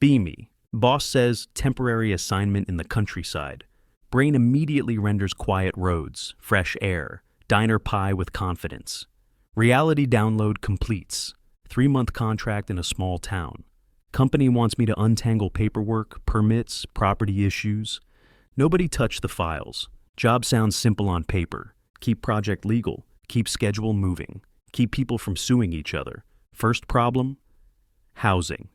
Be me. Boss says temporary assignment in the countryside. Brain immediately renders quiet roads, fresh air, diner pie with confidence. Reality download completes. 3-month contract in a small town. Company wants me to untangle paperwork, permits, property issues. Nobody touch the files. Job sounds simple on paper. Keep project legal. Keep schedule moving. Keep people from suing each other. First problem? Housing.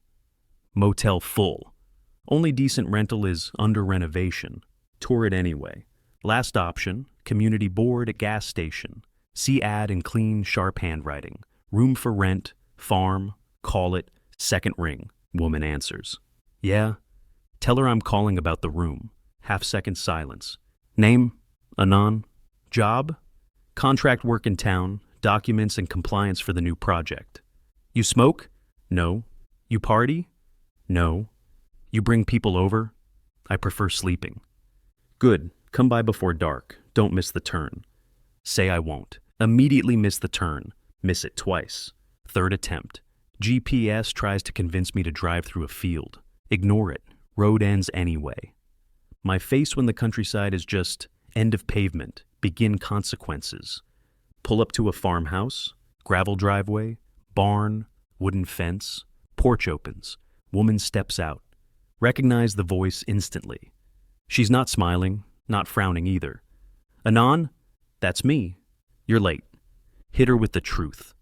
Motel full. Only decent rental is under renovation. Tour it anyway. Last option, community board at gas station. See ad in clean, sharp handwriting. Room for rent, farm, call it, second ring. Woman answers. Yeah? Tell her I'm calling about the room. Half-second silence. Name? Anon. Job? Contract work in town, documents and compliance for the new project. You smoke? No. You party? No. You bring people over? I prefer sleeping. Good. Come by before dark. Don't miss the turn. Say I won't. Immediately miss the turn. Miss it twice. Third attempt. GPS tries to convince me to drive through a field. Ignore it. Road ends anyway. My face when the countryside is just end of pavement, begin consequences. Pull up to a farmhouse, gravel driveway, barn, wooden fence, porch opens, woman steps out. Recognize the voice instantly. She's not smiling, not frowning either. Anon? That's me. You're late. Hit her with the truth.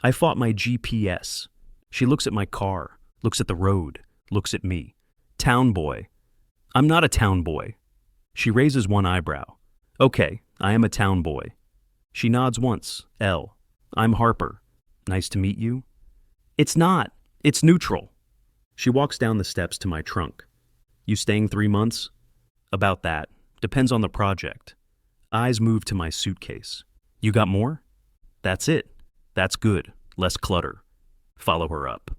I fought my GPS. She looks at my car, looks at the road, looks at me. Town boy. I'm not a town boy. She raises one eyebrow. Okay, I am a town boy. She nods once. L. I'm Harper. Nice to meet you. It's not. It's neutral. She walks down the steps to my trunk. You staying 3 months? About that. Depends on the project. Eyes move to my suitcase. You got more? That's it. That's good. Less clutter. Follow her up.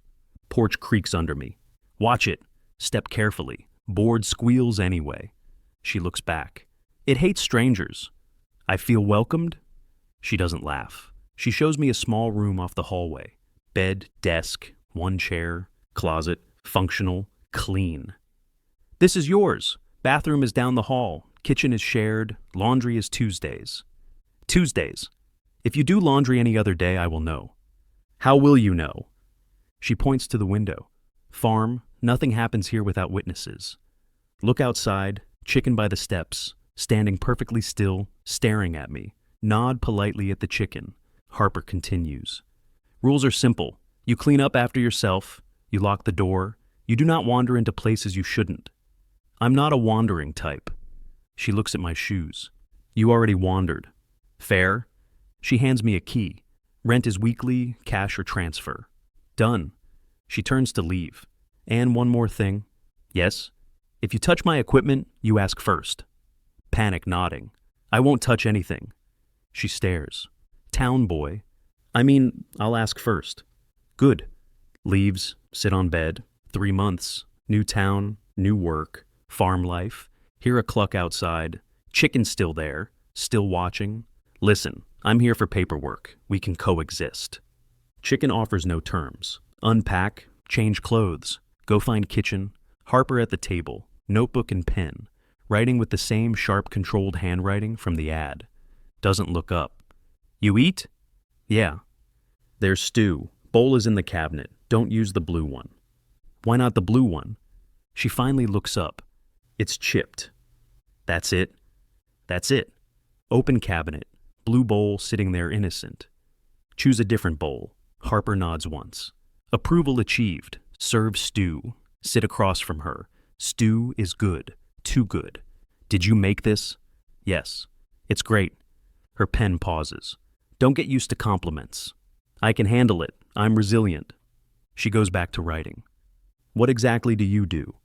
Porch creaks under me. Watch it. Step carefully. Board squeals anyway. She looks back. It hates strangers. I feel welcomed? She doesn't laugh. She shows me a small room off the hallway. Bed, desk, one chair, closet, functional, clean. This is yours. Bathroom is down the hall. Kitchen is shared. Laundry is Tuesdays. Tuesdays. If you do laundry any other day, I will know. How will you know? She points to the window. Farm, nothing happens here without witnesses. Look outside, chicken by the steps, standing perfectly still, staring at me. Nod politely at the chicken. Harper continues. Rules are simple. You clean up after yourself. You lock the door. You do not wander into places you shouldn't. I'm not a wandering type. She looks at my shoes. You already wandered. Fair? She hands me a key. Rent is weekly, cash or transfer. Done. She turns to leave. And one more thing. Yes? If you touch my equipment, you ask first. Panic nodding. I won't touch anything. She stares. Town boy. I'll ask first. Good. Leaves, sit on bed. 3 months. New town, new work, farm life. Hear a cluck outside. Chicken still there, still watching. Listen, I'm here for paperwork. We can coexist. Chicken offers no terms. Unpack, change clothes, go find kitchen. Harper at the table, notebook and pen, writing with the same sharp controlled handwriting from the ad. Doesn't look up. You eat? Yeah. There's stew. Bowl is in the cabinet. Don't use the blue one. Why not the blue one? She finally looks up. It's chipped. That's it. That's it. Open cabinet. Blue bowl sitting there innocent. Choose a different bowl. Harper nods once. Approval achieved. Serve stew. Sit across from her. Stew is good. Too good. Did you make this? Yes. It's great. Her pen pauses. Don't get used to compliments. I can handle it. I'm resilient. She goes back to writing. What exactly do you do?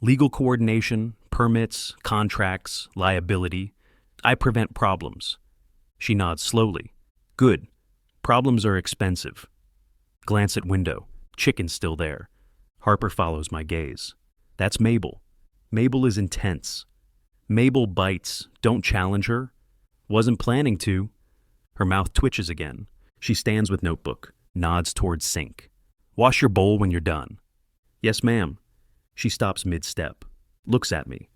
Legal coordination, permits, contracts, liability. I prevent problems. She nods slowly. Good. Problems are expensive. Glance at window. Chicken still there. Harper follows my gaze. That's Mabel. Mabel is intense. Mabel bites. Don't challenge her. Wasn't planning to. Her mouth twitches again. She stands with notebook. Nods towards sink. Wash your bowl when you're done. Yes, ma'am. She stops mid-step, looks at me.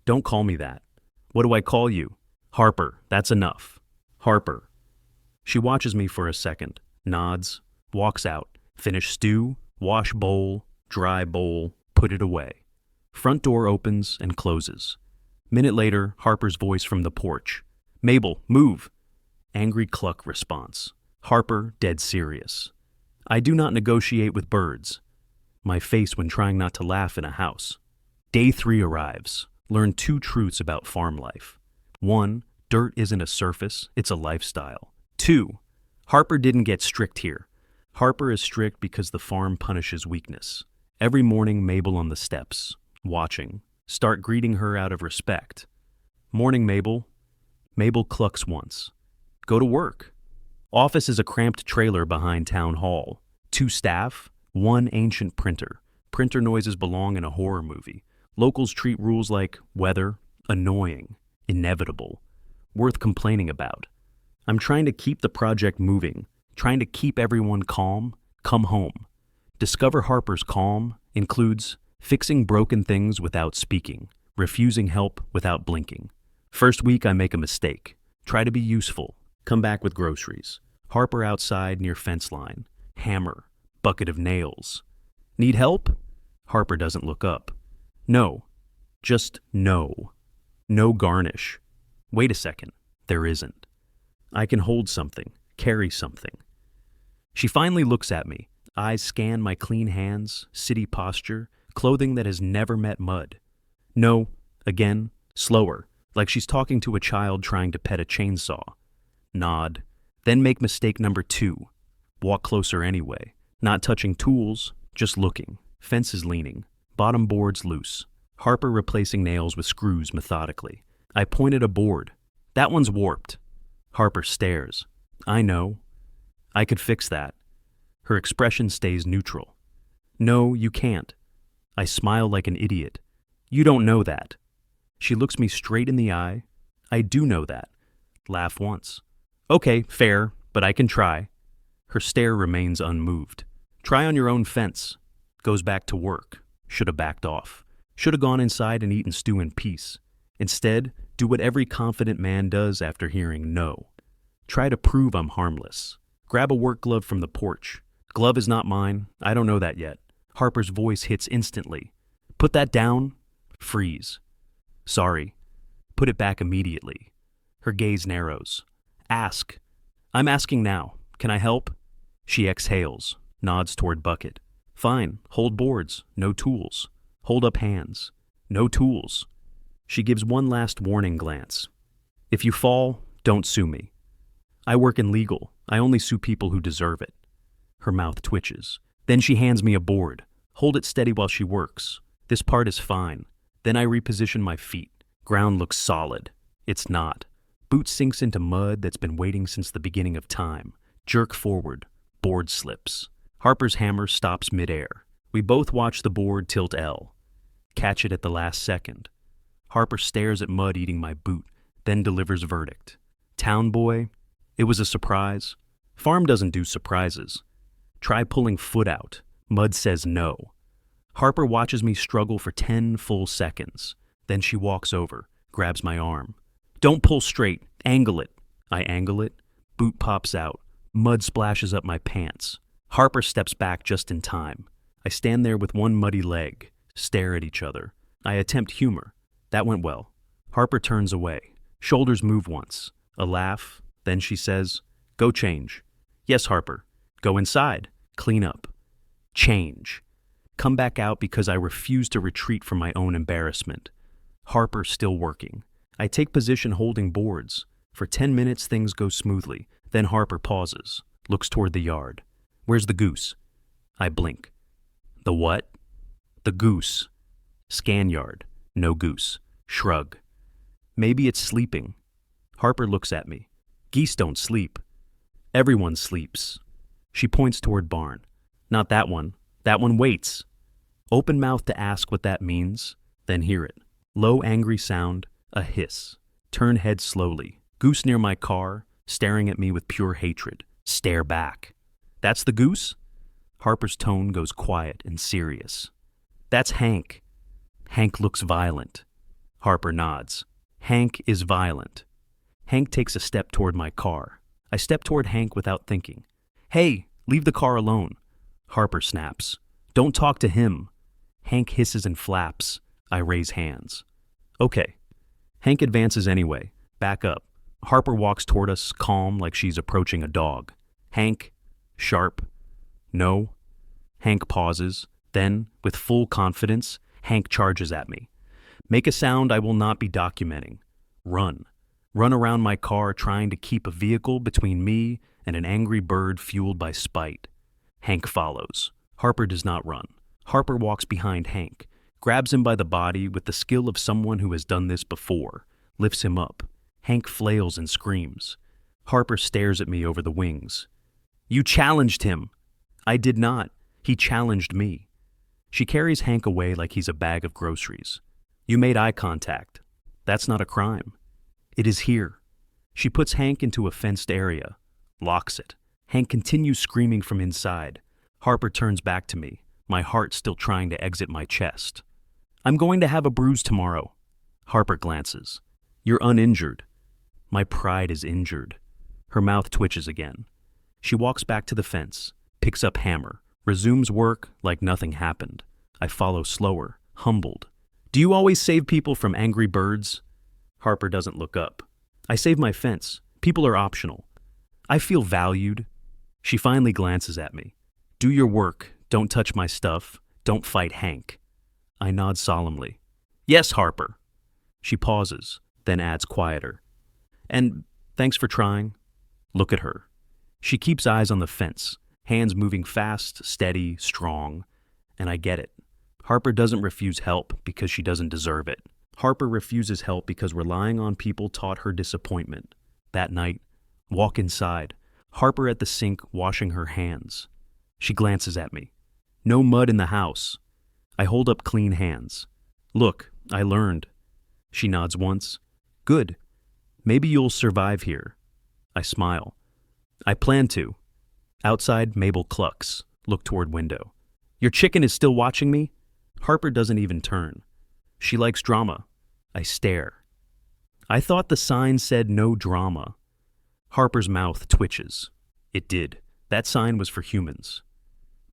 Don't call me that. What do I call you? Harper, that's enough. Harper. She watches me for a second, nods, walks out, finish stew, wash bowl, dry bowl, put it away. Front door opens and closes. Minute later, Harper's voice from the porch. Mabel, move! Angry cluck response. Harper, dead serious. I do not negotiate with birds. My face when trying not to laugh in a house. Day 3 arrives. Learn 2 truths about farm life. 1, dirt isn't a surface, it's a lifestyle. 2, Harper didn't get strict here. Harper is strict because the farm punishes weakness. Every morning, Mabel on the steps, watching. Start greeting her out of respect. Morning, Mabel. Mabel clucks once. Go to work. Office is a cramped trailer behind town hall. 2 staff, 1 ancient printer. Printer noises belong in a horror movie. Locals treat rules like weather, annoying, inevitable, worth complaining about. I'm trying to keep the project moving, trying to keep everyone calm, come home. Discover Harper's calm includes fixing broken things without speaking, refusing help without blinking. First week I make a mistake. Try to be useful. Come back with groceries. Harper outside near fence line. Hammer. Bucket of nails. Need help? Harper doesn't look up. No. Just no. No garnish. Wait a second. There isn't. I can hold something, carry something. She finally looks at me. Eyes scan my clean hands, city posture, clothing that has never met mud. No. Again. Slower. Like she's talking to a child trying to pet a chainsaw. Nod. Then make mistake number 2. Walk closer anyway. Not touching tools, just looking. Fences leaning. Bottom boards loose. Harper replacing nails with screws methodically. I point at a board. That one's warped. Harper stares. I know. I could fix that. Her expression stays neutral. No, you can't. I smile like an idiot. You don't know that. She looks me straight in the eye. I do know that. Laugh once. Okay, fair, but I can try. Her stare remains unmoved. Try on your own fence. Goes back to work. Should have backed off. Should have gone inside and eaten stew in peace. Instead, do what every confident man does after hearing no. Try to prove I'm harmless. Grab a work glove from the porch. Glove is not mine. I don't know that yet. Harper's voice hits instantly. Put that down. Freeze. Sorry. Put it back immediately. Her gaze narrows. Ask. I'm asking now. Can I help? She exhales, nods toward bucket. Fine. Hold boards. No tools. Hold up hands. No tools. She gives one last warning glance. If you fall, don't sue me. I work in legal. I only sue people who deserve it. Her mouth twitches. Then she hands me a board. Hold it steady while she works. This part is fine. Then I reposition my feet. Ground looks solid. It's not. Boot sinks into mud that's been waiting since the beginning of time. Jerk forward. Board slips. Harper's hammer stops midair. We both watch the board tilt L. Catch it at the last second. Harper stares at mud eating my boot, then delivers verdict. Town boy, it was a surprise. Farm doesn't do surprises. Try pulling foot out. Mud says no. Harper watches me struggle for 10 full seconds. Then she walks over, grabs my arm. Don't pull straight. Angle it. I angle it. Boot pops out. Mud splashes up my pants. Harper steps back just in time. I stand there with one muddy leg, stare at each other. I attempt humor. That went well. Harper turns away. Shoulders move once. A laugh. Then she says, Go change. Yes, Harper. Go inside. Clean up. Change. Come back out because I refuse to retreat from my own embarrassment. Harper still working. I take position holding boards. For 10 minutes things go smoothly. Then Harper pauses, looks toward the yard. Where's the goose? I blink. The what? The goose. Scan yard. No goose. Shrug. Maybe it's sleeping. Harper looks at me. Geese don't sleep. Everyone sleeps. She points toward barn. Not that one. That one waits. Open mouth to ask what that means, then hear it. Low angry sound, a hiss. Turn head slowly. Goose near my car, staring at me with pure hatred. Stare back. That's the goose? Harper's tone goes quiet and serious. That's Hank. Hank looks violent. Harper nods. Hank is violent. Hank takes a step toward my car. I step toward Hank without thinking. Hey, leave the car alone. Harper snaps. Don't talk to him. Hank hisses and flaps. I raise hands. Okay. Hank advances anyway. Back up. Harper walks toward us, calm like she's approaching a dog. Hank, sharp. No. Hank pauses. Then, with full confidence, Hank charges at me. Make a sound I will not be documenting. Run. Run around my car trying to keep a vehicle between me and an angry bird fueled by spite. Hank follows. Harper does not run. Harper walks behind Hank, grabs him by the body with the skill of someone who has done this before, lifts him up. Hank flails and screams. Harper stares at me over the wings. You challenged him. I did not. He challenged me. She carries Hank away like he's a bag of groceries. You made eye contact. That's not a crime. It is here. She puts Hank into a fenced area, locks it. Hank continues screaming from inside. Harper turns back to me, my heart still trying to exit my chest. I'm going to have a bruise tomorrow. Harper glances. You're uninjured. My pride is injured. Her mouth twitches again. She walks back to the fence, picks up hammer, resumes work like nothing happened. I follow slower, humbled. Do you always save people from angry birds? Harper doesn't look up. I save my fence. People are optional. I feel valued. She finally glances at me. Do your work. Don't touch my stuff. Don't fight Hank. I nod solemnly. Yes, Harper. She pauses, then adds quieter. And thanks for trying. Look at her. She keeps eyes on the fence, hands moving fast, steady, strong. And I get it. Harper doesn't refuse help because she doesn't deserve it. Harper refuses help because relying on people taught her disappointment. That night, walk inside. Harper at the sink washing her hands. She glances at me. No mud in the house. I hold up clean hands. Look, I learned. She nods once. Good. Maybe you'll survive here. I smile. I plan to. Outside, Mabel clucks. Look toward window. Your chicken is still watching me? Harper doesn't even turn. She likes drama. I stare. I thought the sign said no drama. Harper's mouth twitches. It did. That sign was for humans.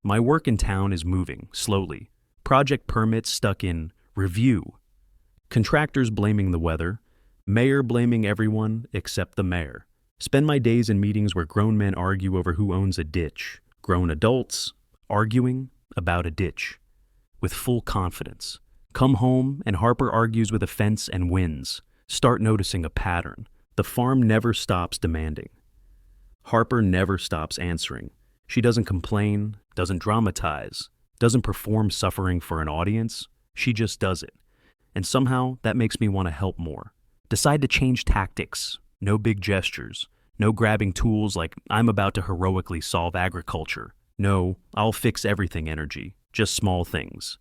My work in town is moving, slowly. Project permits stuck in review. Contractors blaming the weather. Mayor blaming everyone except the mayor. Spend my days in meetings where grown men argue over who owns a ditch. Grown adults arguing about a ditch. With full confidence. Come home and Harper argues with a fence and wins. Start noticing a pattern. The farm never stops demanding. Harper never stops answering. She doesn't complain, doesn't dramatize, doesn't perform suffering for an audience. She just does it. And somehow that makes me want to help more. Decide to change tactics. No big gestures. No grabbing tools like I'm about to heroically solve agriculture. No, I'll fix everything energy. Just small things.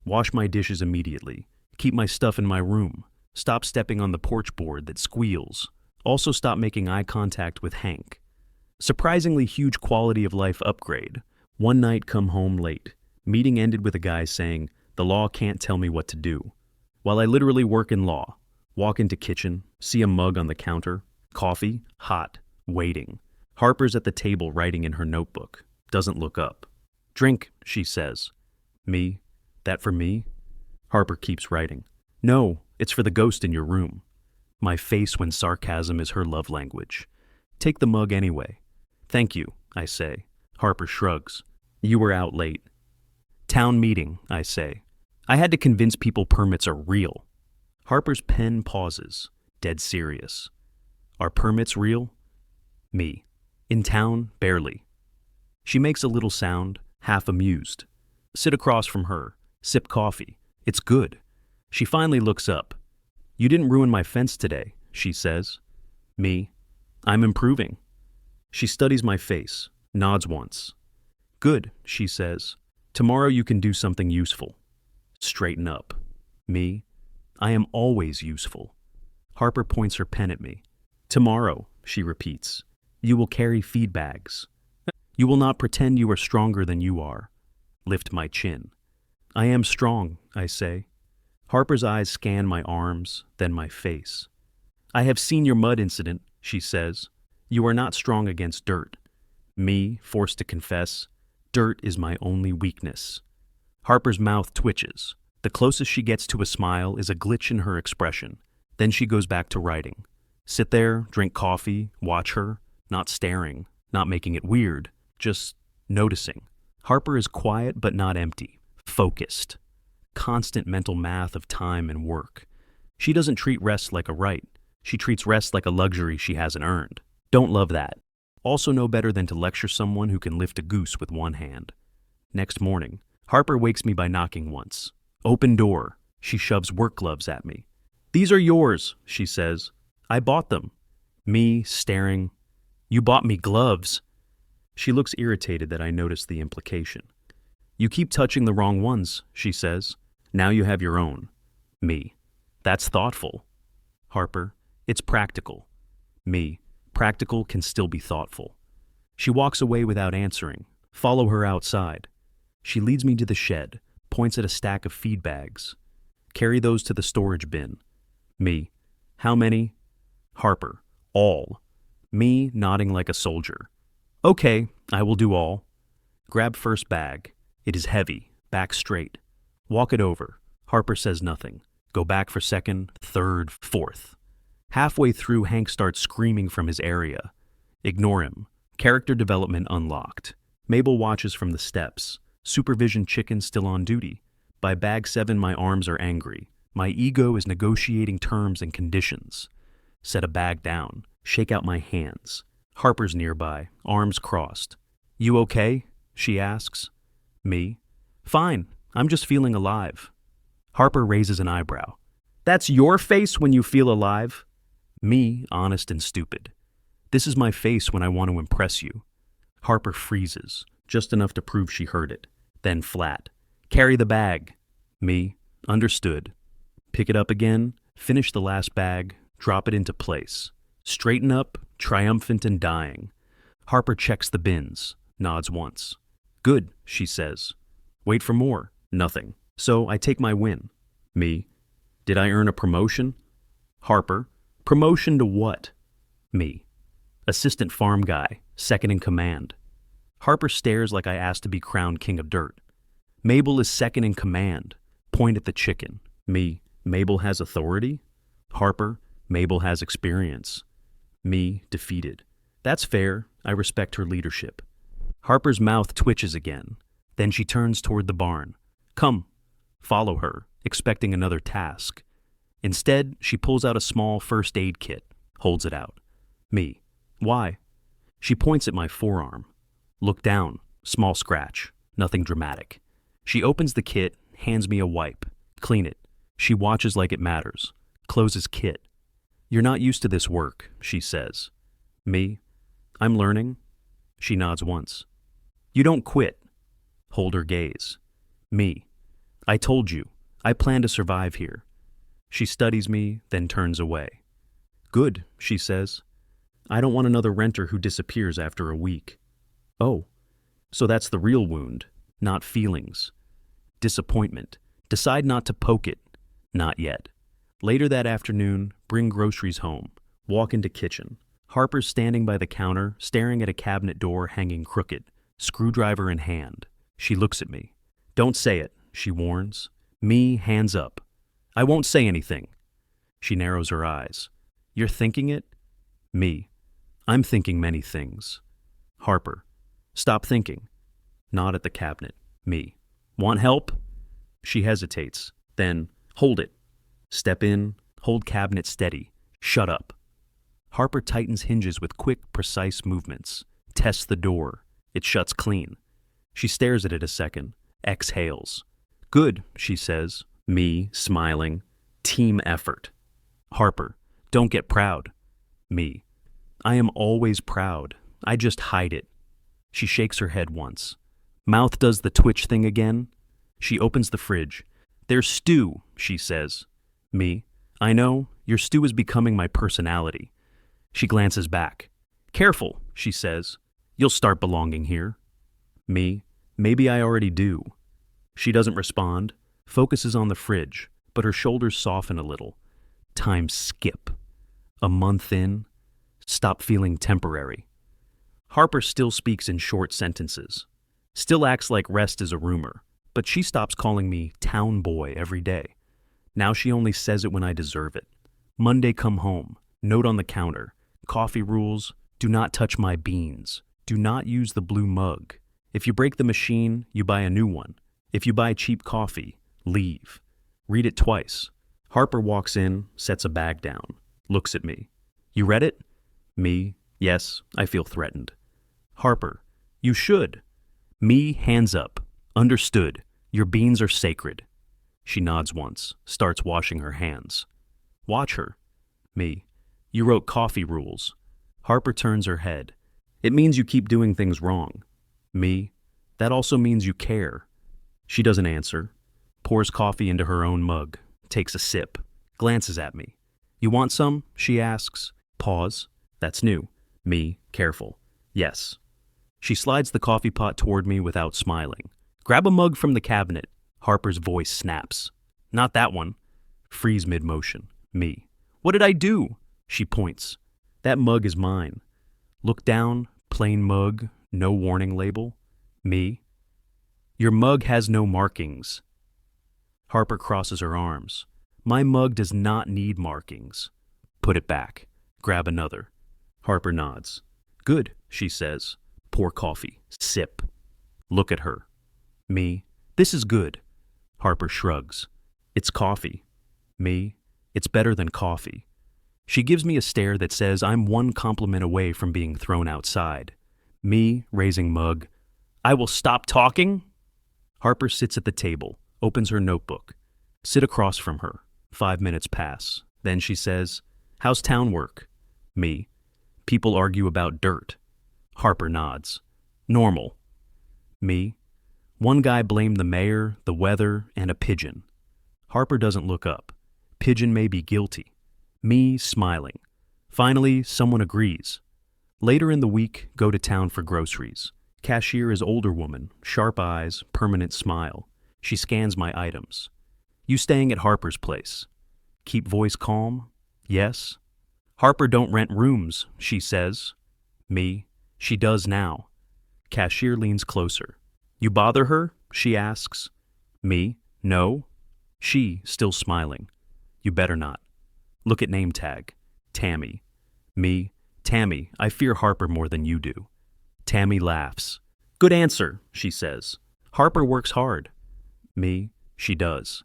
Wash my dishes immediately. Keep my stuff in my room. Stop stepping on the porch board that squeals. Also stop making eye contact with Hank. Surprisingly huge quality of life upgrade. One night come home late. Meeting ended with a guy saying, the law can't tell me what to do. While I literally work in law. Walk into kitchen, see a mug on the counter. Coffee, hot, waiting. Harper's at the table writing in her notebook. Doesn't look up. Drink, she says. Me? That for me? Harper keeps writing. No, it's for the ghost in your room. My face when sarcasm is her love language. Take the mug anyway. Thank you, I say. Harper shrugs. You were out late. Town meeting, I say. I had to convince people permits are real. Harper's pen pauses, dead serious. Are permits real? Me. In town, barely. She makes a little sound, half amused. Sit across from her. Sip coffee. It's good. She finally looks up. You didn't ruin my fence today, she says. Me. I'm improving. She studies my face, nods once. Good, she says. Tomorrow you can do something useful. Straighten up. Me. I am always useful. Harper points her pen at me. Tomorrow, she repeats. You will carry feed bags. You will not pretend you are stronger than you are. Lift my chin. I am strong, I say. Harper's eyes scan my arms, then my face. I have seen your mud incident, she says. You are not strong against dirt. Me, forced to confess, dirt is my only weakness. Harper's mouth twitches. The closest she gets to a smile is a glitch in her expression. Then she goes back to writing. Sit there, drink coffee, watch her, not staring, not making it weird, just noticing. Harper is quiet but not empty, focused. Constant mental math of time and work. She doesn't treat rest like a right. She treats rest like a luxury she hasn't earned. Don't love that. Also no better than to lecture someone who can lift a goose with one hand. Next morning, Harper wakes me by knocking once. Open door. She shoves work gloves at me. These are yours, she says. I bought them. Me, staring. You bought me gloves. She looks irritated that I notice the implication. You keep touching the wrong ones, she says. Now you have your own. Me. That's thoughtful. Harper. It's practical. Me. Practical can still be thoughtful. She walks away without answering. Follow her outside. She leads me to the shed, points at a stack of feed bags. Carry those to the storage bin. Me. How many? Harper. All. Me, nodding like a soldier. Okay, I will do all. Grab first bag. It is heavy, back straight. Walk it over. Harper says nothing. Go back for second, third, fourth. Halfway through, Hank starts screaming from his area. Ignore him. Character development unlocked. Mabel watches from the steps. Supervision chicken still on duty. By bag 7, my arms are angry. My ego is negotiating terms and conditions. Set a bag down. Shake out my hands. Harper's nearby, arms crossed. You okay? She asks. Me. Fine. I'm just feeling alive. Harper raises an eyebrow. That's your face when you feel alive? Me, honest and stupid. This is my face when I want to impress you. Harper freezes, just enough to prove she heard it. Then flat. Carry the bag. Me. Understood. Pick it up again, finish the last bag, drop it into place. Straighten up, triumphant and dying. Harper checks the bins, nods once. Good, she says. Wait for more. Nothing. So I take my win. Me. Did I earn a promotion? Harper. Promotion to what? Me. Assistant farm guy, second in command. Harper stares like I asked to be crowned king of dirt. Mabel is second in command. Point at the chicken. Me. Mabel has authority? Harper. Mabel has experience. Me. Defeated. That's fair. I respect her leadership. Harper's mouth twitches again. Then she turns toward the barn. Come. Follow her, expecting another task. Instead, she pulls out a small first aid kit, holds it out. Me. Why? She points at my forearm. Look down. Small scratch. Nothing dramatic. She opens the kit, hands me a wipe. Clean it. She watches like it matters. Closes kit. You're not used to this work, she says. Me. I'm learning. She nods once. You don't quit. Hold her gaze. Me. I told you. I plan to survive here. She studies me, then turns away. Good, she says. I don't want another renter who disappears after a week. Oh, so that's the real wound, not feelings. Disappointment. Decide not to poke it. Not yet. Later that afternoon, bring groceries home. Walk into kitchen. Harper's standing by the counter, staring at a cabinet door hanging crooked, screwdriver in hand. She looks at me. Don't say it, she warns. Me, hands up. I won't say anything. She narrows her eyes. You're thinking it? Me. I'm thinking many things. Harper. Stop thinking. Nod at the cabinet. Me. Want help? She hesitates. Then, hold it. Step in, hold cabinet steady. Shut up. Harper tightens hinges with quick, precise movements. Tests the door. It shuts clean. She stares at it a second. Exhales. Good, she says. Me, smiling. Team effort. Harper. Don't get proud. Me. I am always proud. I just hide it. She shakes her head once. Mouth does the twitch thing again. She opens the fridge. There's stew, she says. Me. I know. Your stew is becoming my personality. She glances back. Careful, she says. You'll start belonging here. Me. Maybe I already do. She doesn't respond. Focuses on the fridge. but her shoulders soften a little. Time skip. A month in. Stop feeling temporary. Harper still speaks in short sentences. Still acts like rest is a rumor, but she stops calling me town boy every day. Now she only says it when I deserve it. Monday come home. Note on the counter. Coffee rules. Do not touch my beans. Do not use the blue mug. If you break the machine, you buy a new one. If you buy cheap coffee, leave. Read it twice. Harper walks in, sets a bag down, looks at me. You read it? Me, yes, I feel threatened. Harper, you should. Me, hands up. Understood. Your beans are sacred. She nods once, starts washing her hands. Watch her. Me, you wrote coffee rules. Harper turns her head. It means you keep doing things wrong. Me, that also means you care. She doesn't answer. Pours coffee into her own mug, takes a sip, glances at me. You want some? She asks. Pause. That's new. Me, careful. Yes. She slides the coffee pot toward me without smiling. Grab a mug from the cabinet. Harper's voice snaps. Not that one. Freeze mid-motion. Me. What did I do? She points. That mug is mine. Look down, plain mug, no warning label. Me. Your mug has no markings. Harper crosses her arms. My mug does not need markings. Put it back. Grab another. Harper nods. Good, she says. Pour coffee. Sip. Look at her. Me. This is good. Harper shrugs. It's coffee. Me. It's better than coffee. She gives me a stare that says I'm one compliment away from being thrown outside. Me, raising mug. I will stop talking? Harper sits at the table, opens her notebook. Sit across from her. 5 minutes pass. Then she says, How's town work? Me. People argue about dirt. Harper nods. Normal. Me. One guy blamed the mayor, the weather, and a pigeon. Harper doesn't look up. Pigeon may be guilty. Me, smiling. Finally, someone agrees. Later in the week, go to town for groceries. Cashier is older woman, sharp eyes, permanent smile. She scans my items. You staying at Harper's place? Keep voice calm? Yes. Harper don't rent rooms, she says. Me. She does now. Cashier leans closer. You bother her? She asks. Me. No. She, still smiling. You better not. Look at name tag. Tammy. Me. Tammy, I fear Harper more than you do. Tammy laughs. Good answer, she says. Harper works hard. Me. She does.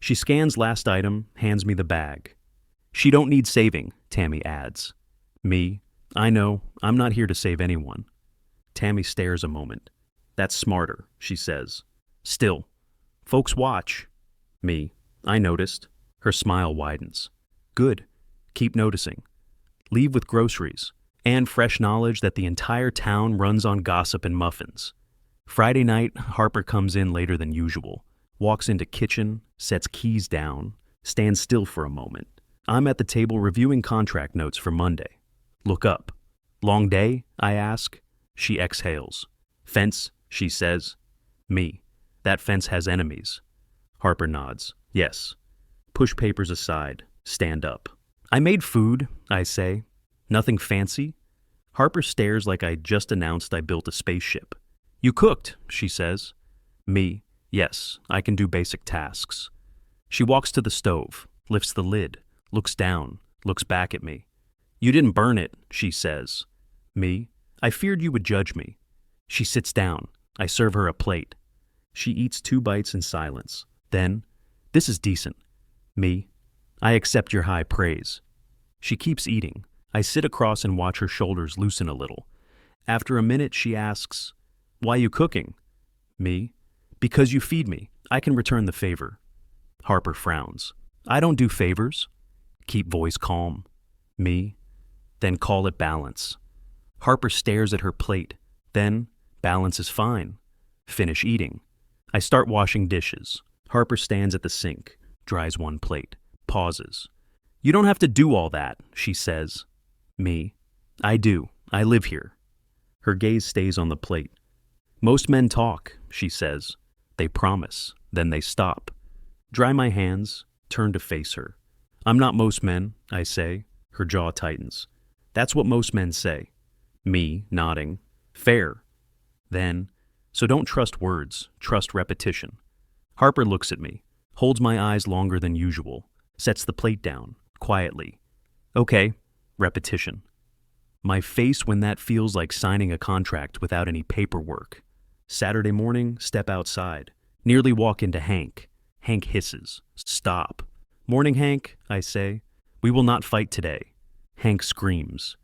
She scans last item, hands me the bag. She don't need saving, Tammy adds. Me. I know, I'm not here to save anyone. Tammy stares a moment. That's smarter, she says. Still. Folks watch. Me. I noticed. Her smile widens. Good. Keep noticing. Leave with groceries and fresh knowledge that the entire town runs on gossip and muffins. Friday night, Harper comes in later than usual, walks into kitchen, sets keys down, stands still for a moment. I'm at the table reviewing contract notes for Monday. Look up. Long day? I ask. She exhales. Fence, she says. Me. That fence has enemies. Harper nods. Yes. Push papers aside. Stand up. I made food, I say. Nothing fancy. Harper stares like I just announced I built a spaceship. You cooked, she says. Me. Yes, I can do basic tasks. She walks to the stove, lifts the lid, looks down, looks back at me. You didn't burn it, she says. Me. I feared you would judge me. She sits down. I serve her a plate. She eats 2 bites in silence. Then, this is decent. Me. I accept your high praise. She keeps eating. I sit across and watch her shoulders loosen a little. After a minute, she asks, Why you cooking? Me. Because you feed me. I can return the favor. Harper frowns. I don't do favors. Keep voice calm. Me. Then call it balance. Harper stares at her plate. Then, balance is fine. Finish eating. I start washing dishes. Harper stands at the sink, dries one plate, pauses. You don't have to do all that, she says. Me. I do. I live here. Her gaze stays on the plate. Most men talk, she says. They promise. Then they stop. Dry my hands. turn to face her. I'm not most men, I say. Her jaw tightens. That's what most men say. Me, nodding. Fair. Then, so don't trust words, trust repetition. Harper looks at me, holds my eyes longer than usual, sets the plate down, quietly. Okay, repetition. My face when that feels like signing a contract without any paperwork. Saturday morning, step outside. Nearly walk into Hank. Hank hisses. Stop. Morning, Hank, I say. We will not fight today. Hank screams.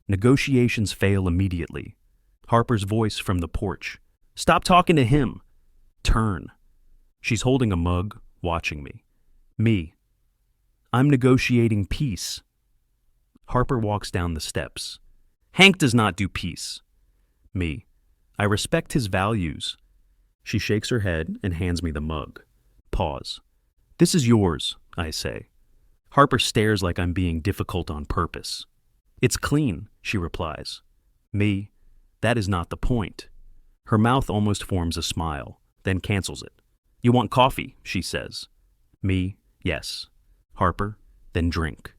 Negotiations fail immediately. Harper's voice from the porch. Stop talking to him. Turn. She's holding a mug, watching me. Me. I'm negotiating peace. Harper walks down the steps. Hank does not do peace. Me. I respect his values. She shakes her head and hands me the mug. Pause. This is yours, I say. Harper stares like I'm being difficult on purpose. It's clean, she replies. Me. That is not the point. Her mouth almost forms a smile, then cancels it. You want coffee, she says. Me. Yes. Harper. Then drink.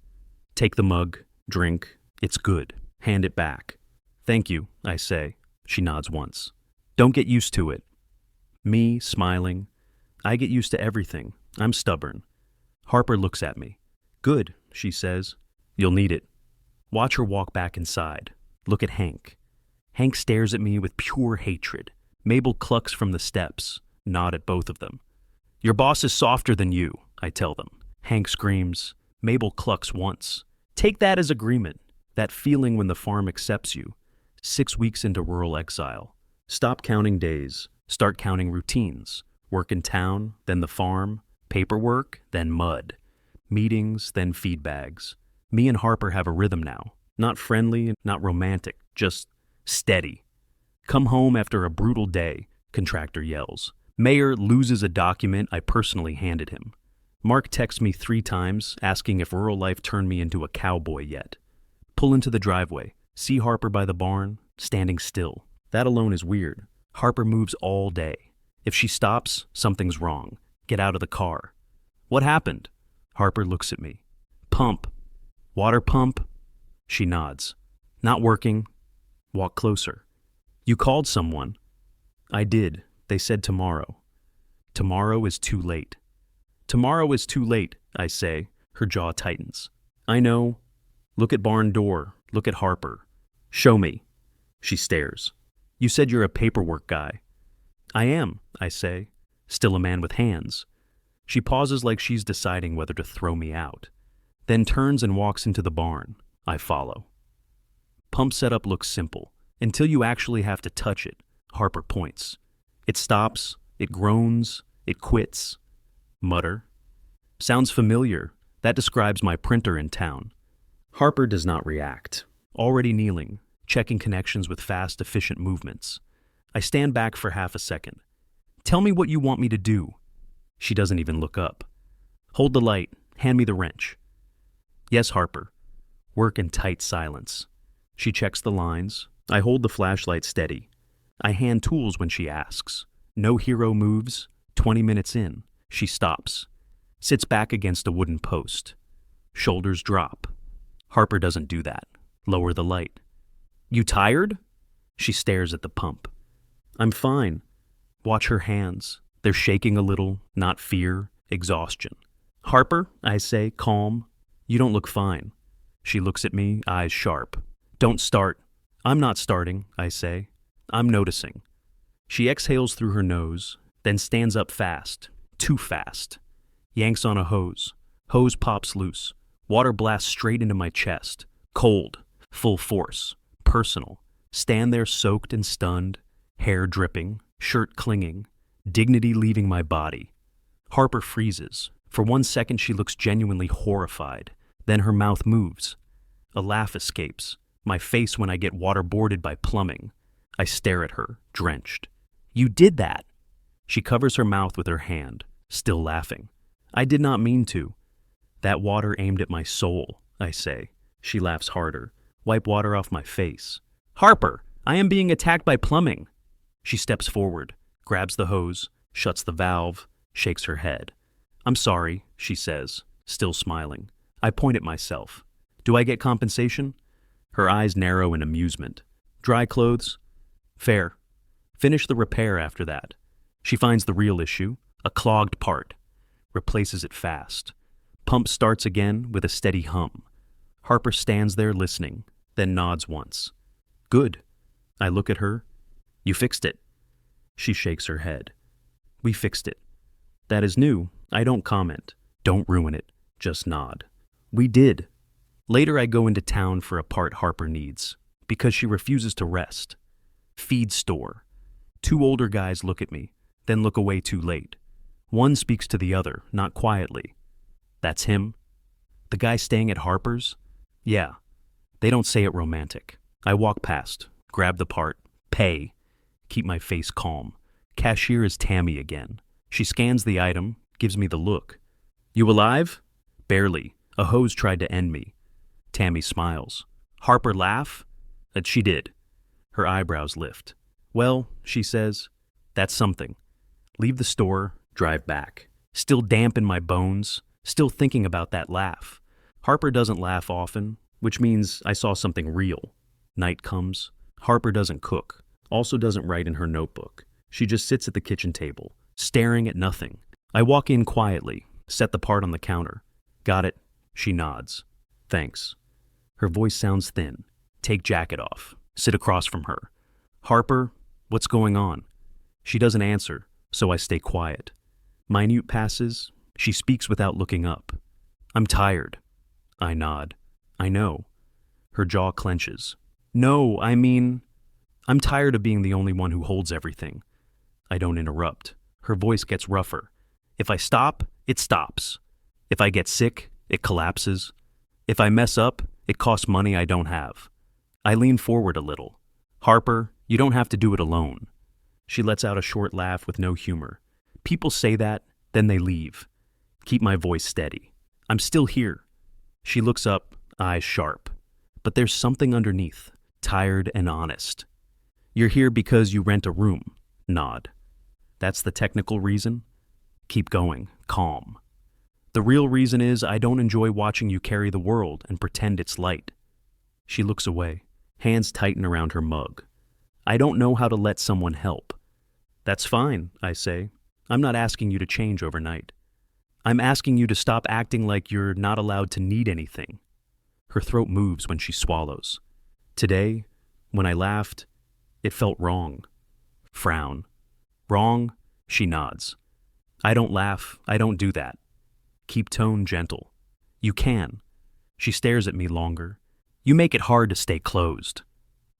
Take the mug. Drink. It's good. Hand it back. Thank you, I say. She nods once. Don't get used to it. Me, smiling. I get used to everything. I'm stubborn. Harper looks at me. Good, she says. You'll need it. Watch her walk back inside. Look at Hank. Hank stares at me with pure hatred. Mabel clucks from the steps. Nod at both of them. Your boss is softer than you, I tell them. Hank screams. Mabel clucks once. Take that as agreement. That feeling when the farm accepts you. 6 weeks into rural exile. Stop counting days. Start counting routines. Work in town, then the farm. Paperwork, then mud. Meetings, then feed bags. Me and Harper have a rhythm now. Not friendly, not romantic, just steady. Come home after a brutal day, contractor yells. Mayor loses a document I personally handed him. Mark texts me 3 times, asking if rural life turned me into a cowboy yet. Pull into the driveway. See Harper by the barn, standing still. That alone is weird. Harper moves all day. If she stops, something's wrong. Get out of the car. What happened? Harper looks at me. Pump. Water pump? She nods. Not working. Walk closer. You called someone. I did. They said tomorrow. Tomorrow is too late. Tomorrow is too late, I say. Her jaw tightens. I know. Look at barn door. Look at Harper. Show me. She stares. You said you're a paperwork guy. I am, I say. Still a man with hands. She pauses like she's deciding whether to throw me out. Then turns and walks into the barn. I follow. Pump setup looks simple. Until you actually have to touch it, Harper points. It stops. It groans. It quits. Mutter. Sounds familiar. That describes my printer in town. Harper does not react. Already kneeling, checking connections with fast, efficient movements. I stand back for half a second. Tell me what you want me to do. She doesn't even look up. Hold the light. Hand me the wrench. Yes, Harper. Work in tight silence. She checks the lines. I hold the flashlight steady. I hand tools when she asks. No hero moves. 20 minutes in, she stops. Sits back against a wooden post. Shoulders drop. Harper doesn't do that. Lower the light. You tired? She stares at the pump. I'm fine. Watch her hands. They're shaking a little, not fear, exhaustion. Harper, I say, calm. You don't look fine. She looks at me, eyes sharp. Don't start. I'm not starting, I say. I'm noticing. She exhales through her nose, then stands up fast, too fast. Yanks on a hose. Hose pops loose. Water blasts straight into my chest. Cold. Full force. Personal. Stand there soaked and stunned. Hair dripping. Shirt clinging. Dignity leaving my body. Harper freezes. For 1 second she looks genuinely horrified. Then her mouth moves. A laugh escapes. My face when I get waterboarded by plumbing. I stare at her, drenched. You did that! She covers her mouth with her hand, still laughing. I did not mean to. That water aimed at my soul, I say. She laughs harder. Wipe water off my face. Harper, I am being attacked by plumbing. She steps forward, grabs the hose, shuts the valve, shakes her head. I'm sorry, she says, still smiling. I point at myself. Do I get compensation? Her eyes narrow in amusement. Dry clothes? Fair. Finish the repair after that. She finds the real issue, a clogged part. Replaces it fast. Pump starts again with a steady hum. Harper stands there listening, then nods once. Good. I look at her. You fixed it. She shakes her head. We fixed it. That is new. I don't comment. Don't ruin it. Just nod. We did. Later I go into town for a part Harper needs, because she refuses to rest. Feed store. Two older guys look at me, then look away too late. One speaks to the other, not quietly. That's him? The guy staying at Harper's? Yeah. They don't say it romantic. I walk past, grab the part, pay, keep my face calm. Cashier is Tammy again. She scans the item, gives me the look. You alive? Barely. A hose tried to end me. Tammy smiles. Harper laugh? She did. Her eyebrows lift. Well, she says, that's something. Leave the store, drive back. Still damp in my bones, still thinking about that laugh. Harper doesn't laugh often, which means I saw something real. Night comes. Harper doesn't cook, also doesn't write in her notebook. She just sits at the kitchen table, staring at nothing. I walk in quietly, set the part on the counter. Got it? She nods. Thanks. Her voice sounds thin. Take jacket off. Sit across from her. Harper, what's going on? She doesn't answer, so I stay quiet. Minute passes. She speaks without looking up. I'm tired. I nod. I know. Her jaw clenches. No, I mean, I'm tired of being the only one who holds everything. I don't interrupt. Her voice gets rougher. If I stop, it stops. If I get sick, it collapses. If I mess up, it costs money I don't have. I lean forward a little. Harper, you don't have to do it alone. She lets out a short laugh with no humor. People say that, then they leave. Keep my voice steady. I'm still here. She looks up, eyes sharp. But there's something underneath, tired and honest. You're here because you rent a room. Nod. That's the technical reason? Keep going, calm. The real reason is I don't enjoy watching you carry the world and pretend it's light. She looks away, hands tighten around her mug. I don't know how to let someone help. That's fine, I say. I'm not asking you to change overnight. I'm asking you to stop acting like you're not allowed to need anything. Her throat moves when she swallows. Today, when I laughed, it felt wrong. Frown. Wrong? She nods. I don't laugh. I don't do that. Keep tone gentle. You can. She stares at me longer. You make it hard to stay closed.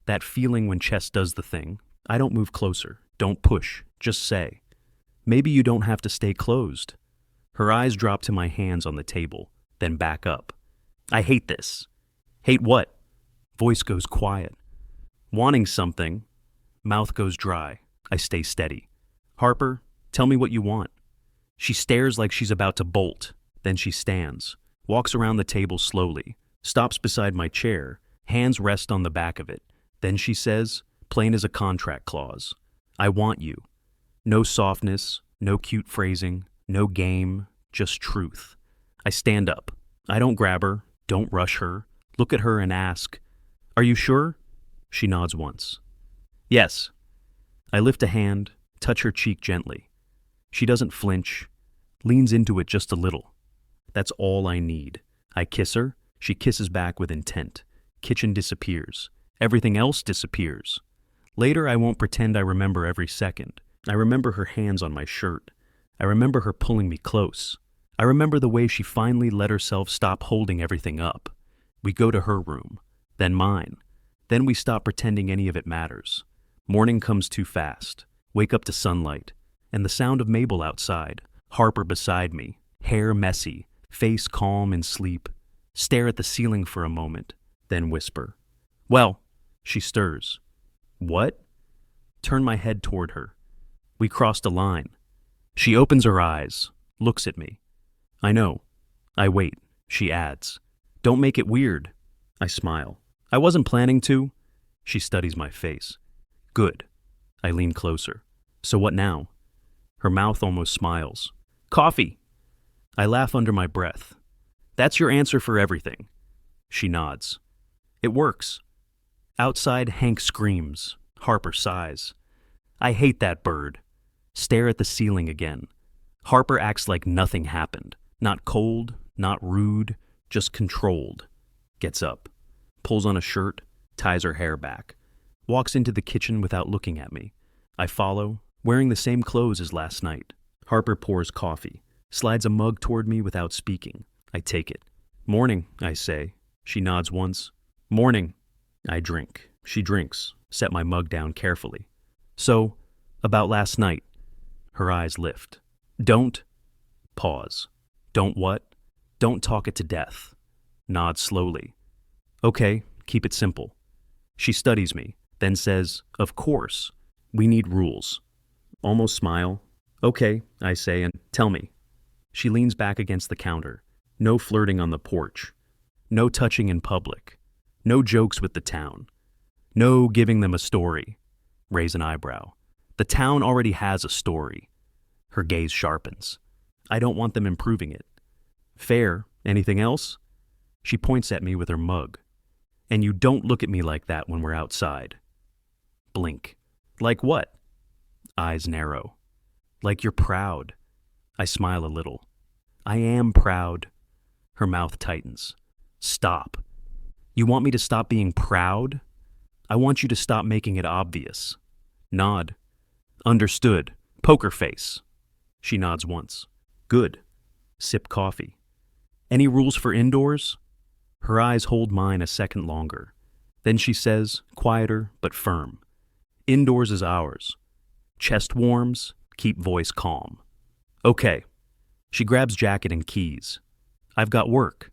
That feeling when chest does the thing. I don't move closer. Don't push. Just say. Maybe you don't have to stay closed. Her eyes drop to my hands on the table, then back up. I hate this. Hate what? Voice goes quiet. Wanting something. Mouth goes dry. I stay steady. Harper, tell me what you want. She stares like she's about to bolt. Then she stands, walks around the table slowly, stops beside my chair, hands rest on the back of it. Then she says, plain as a contract clause, I want you. No softness, no cute phrasing, no game, just truth. I stand up. I don't grab her, don't rush her, look at her and ask, are you sure? She nods once. Yes. I lift a hand, touch her cheek gently. She doesn't flinch, leans into it just a little. That's all I need. I kiss her, she kisses back with intent. Kitchen disappears. Everything else disappears. Later, I won't pretend I remember every second. I remember her hands on my shirt. I remember her pulling me close. I remember the way she finally let herself stop holding everything up. We go to her room, then mine. Then we stop pretending any of it matters. Morning comes too fast. Wake up to sunlight. And the sound of Mabel outside. Harper beside me. Hair messy. Face calm in sleep. Stare at the ceiling for a moment. Then whisper. Well, she stirs. What? Turn my head toward her. We crossed a line. She opens her eyes. Looks at me. I know. I wait. She adds. Don't make it weird. I smile. I wasn't planning to. She studies my face. Good. I lean closer. So what now? Her mouth almost smiles. Coffee. I laugh under my breath. That's your answer for everything. She nods. It works. Outside, Hank screams. Harper sighs. I hate that bird. Stare at the ceiling again. Harper acts like nothing happened. Not cold, not rude, just controlled. Gets up. Pulls on a shirt, ties her hair back. Walks into the kitchen without looking at me. I follow, wearing the same clothes as last night. Harper pours coffee. Slides a mug toward me without speaking. I take it. Morning, I say. She nods once. Morning. I drink. She drinks. Set my mug down carefully. So, about last night. Her eyes lift. Don't. Pause. Don't what? Don't talk it to death. Nod slowly. Okay, keep it simple. She studies me, then says, of course. We need rules. Almost smile. Okay, I say, and tell me. She leans back against the counter. No flirting on the porch. No touching in public. No jokes with the town. No giving them a story. Raise an eyebrow. The town already has a story. Her gaze sharpens. I don't want them improving it. Fair. Anything else? She points at me with her mug. And you don't look at me like that when we're outside. Blink. Like what? Eyes narrow. Like you're proud. I smile a little. I am proud. Her mouth tightens. Stop. You want me to stop being proud? I want you to stop making it obvious. Nod. Understood. Poker face. She nods once. Good. Sip coffee. Any rules for indoors? Her eyes hold mine a second longer. Then she says, quieter but firm. Indoors is ours. Chest warms, keep voice calm. Okay. She grabs jacket and keys. I've got work.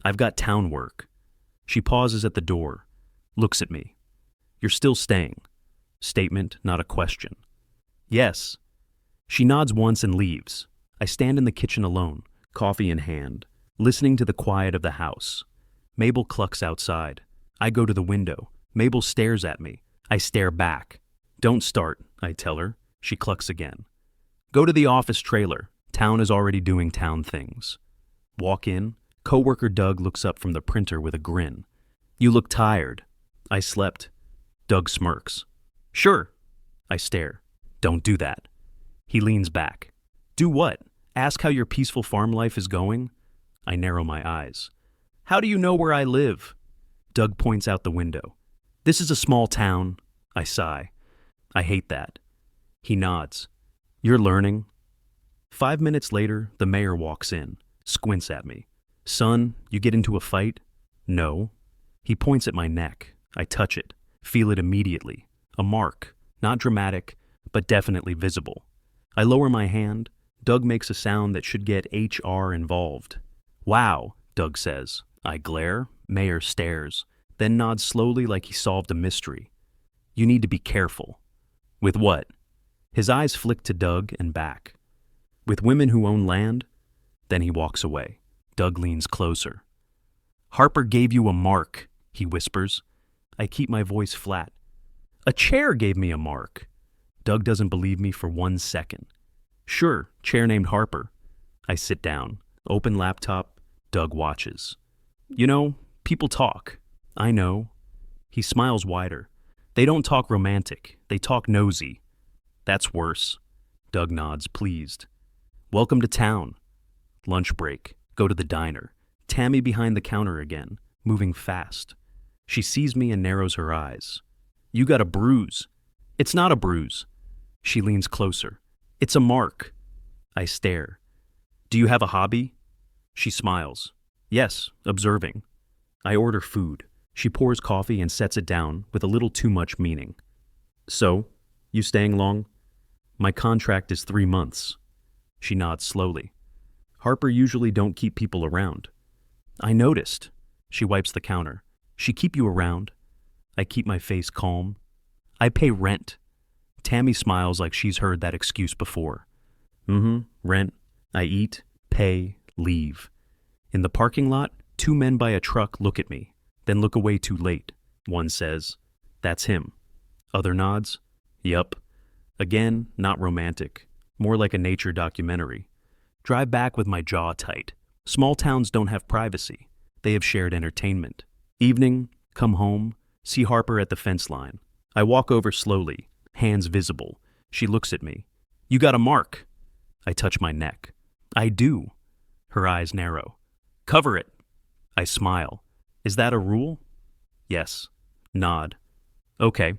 I've got town work. She pauses at the door, looks at me. You're still staying. Statement, not a question. Yes. She nods once and leaves. I stand in the kitchen alone, coffee in hand, listening to the quiet of the house. Mabel clucks outside. I go to the window. Mabel stares at me. I stare back. Don't start, I tell her. She clucks again. Go to the office trailer. Town is already doing town things. Walk in. Coworker Doug looks up from the printer with a grin. You look tired. I slept. Doug smirks. Sure. I stare. Don't do that. He leans back. Do what? Ask how your peaceful farm life is going? I narrow my eyes. How do you know where I live? Doug points out the window. This is a small town. I sigh. I hate that. He nods. You're learning. 5 minutes later, the mayor walks in, squints at me. Son, you get into a fight? No. He points at my neck. I touch it, feel it immediately. A mark, not dramatic, but definitely visible. I lower my hand. Doug makes a sound that should get HR involved. Wow, Doug says. I glare. Mayor stares, then nods slowly like he solved a mystery. You need to be careful. With what? His eyes flick to Doug and back. With women who own land? Then he walks away. Doug leans closer. Harper gave you a mark, he whispers. I keep my voice flat. A chair gave me a mark. Doug doesn't believe me for 1 second. Sure, chair named Harper. I sit down. Open laptop. Doug watches. You know, people talk. I know. He smiles wider. They don't talk romantic. They talk nosy. That's worse. Doug nods, pleased. Welcome to town. Lunch break. Go to the diner. Tammy behind the counter again, moving fast. She sees me and narrows her eyes. You got a bruise. It's not a bruise. She leans closer. It's a mark. I stare. Do you have a hobby? She smiles. Yes, observing. I order food. She pours coffee and sets it down with a little too much meaning. So, you staying long? My contract is 3 months. She nods slowly. Harper usually don't keep people around. I noticed. She wipes the counter. She keep you around? I keep my face calm. I pay rent. Tammy smiles like she's heard that excuse before. Rent. I eat, pay, leave. In the parking lot, 2 men by a truck look at me, then look away too late. One says, that's him. Other nods. Yup. Again, not romantic. More like a nature documentary. Drive back with my jaw tight. Small towns don't have privacy. They have shared entertainment. Evening, come home, see Harper at the fence line. I walk over slowly, hands visible. She looks at me. You got a mark. I touch my neck. I do. Her eyes narrow. Cover it. I smile. Is that a rule? Yes. Nod. Okay.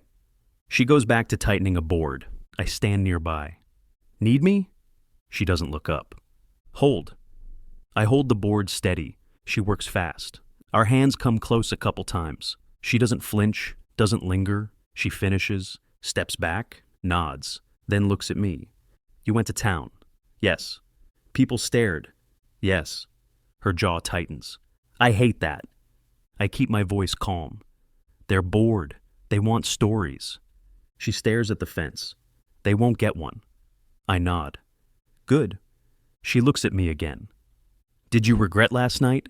She goes back to tightening a board. I stand nearby. Need me? She doesn't look up. Hold. I hold the board steady. She works fast. Our hands come close a couple times. She doesn't flinch, doesn't linger. She finishes, steps back, nods, then looks at me. You went to town? Yes. People stared? Yes. Her jaw tightens. I hate that. I keep my voice calm. They're bored. They want stories. She stares at the fence. They won't get one. I nod. Good. She looks at me again. Did you regret last night?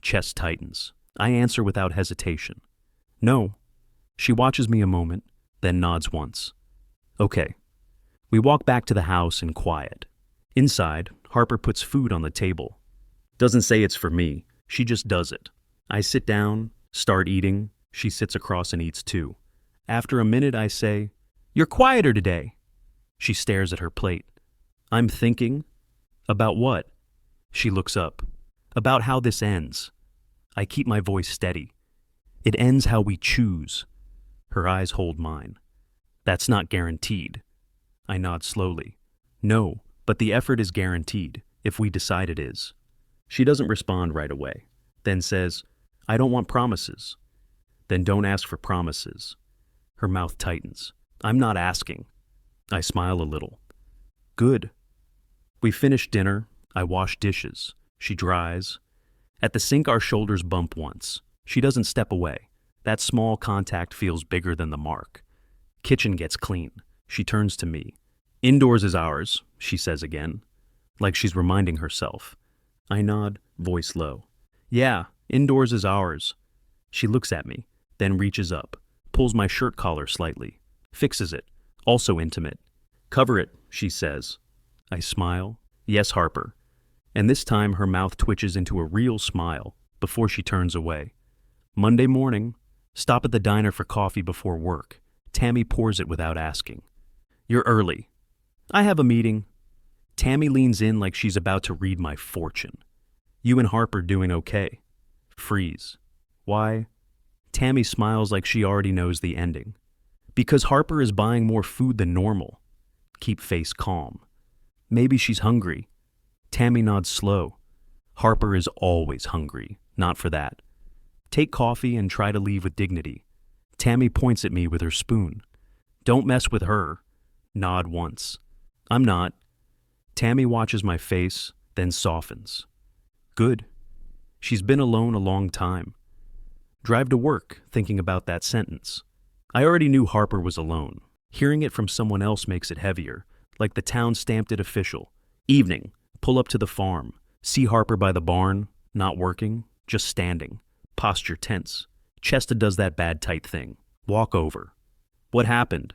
Chest tightens. I answer without hesitation. No. She watches me a moment, then nods once. Okay. We walk back to the house in quiet. Inside, Harper puts food on the table. Doesn't say it's for me. She just does it. I sit down, start eating. She sits across and eats too. After a minute, I say, You're quieter today. She stares at her plate. I'm thinking. About what? She looks up. About how this ends. I keep my voice steady. It ends how we choose. Her eyes hold mine. That's not guaranteed. I nod slowly. No, but the effort is guaranteed, if we decide it is. She doesn't respond right away, then says, I don't want promises. Then don't ask for promises. Her mouth tightens. I'm not asking. I smile a little. Good. We finish dinner. I wash dishes. She dries. At the sink, our shoulders bump once. She doesn't step away. That small contact feels bigger than the mark. Kitchen gets clean. She turns to me. Indoors is ours, she says again, like she's reminding herself. I nod, voice low. Yeah, indoors is ours. She looks at me, then reaches up, pulls my shirt collar slightly, fixes it, also intimate. Cover it, she says. I smile. Yes, Harper. And this time her mouth twitches into a real smile before she turns away. Monday morning, stop at the diner for coffee before work. Tammy pours it without asking. You're early. I have a meeting. Tammy leans in like she's about to read my fortune. You and Harper doing okay? Freeze. Why? Tammy smiles like she already knows the ending. Because Harper is buying more food than normal. Keep face calm. Maybe she's hungry. Tammy nods slow. Harper is always hungry, not for that. Take coffee and try to leave with dignity. Tammy points at me with her spoon. Don't mess with her. Nod once. I'm not. Tammy watches my face, then softens. Good. She's been alone a long time. Drive to work, thinking about that sentence. I already knew Harper was alone. Hearing it from someone else makes it heavier, like the town stamped it official. Evening, pull up to the farm. See Harper by the barn, not working, just standing. Posture tense. Chesta does that bad tight thing. Walk over. What happened?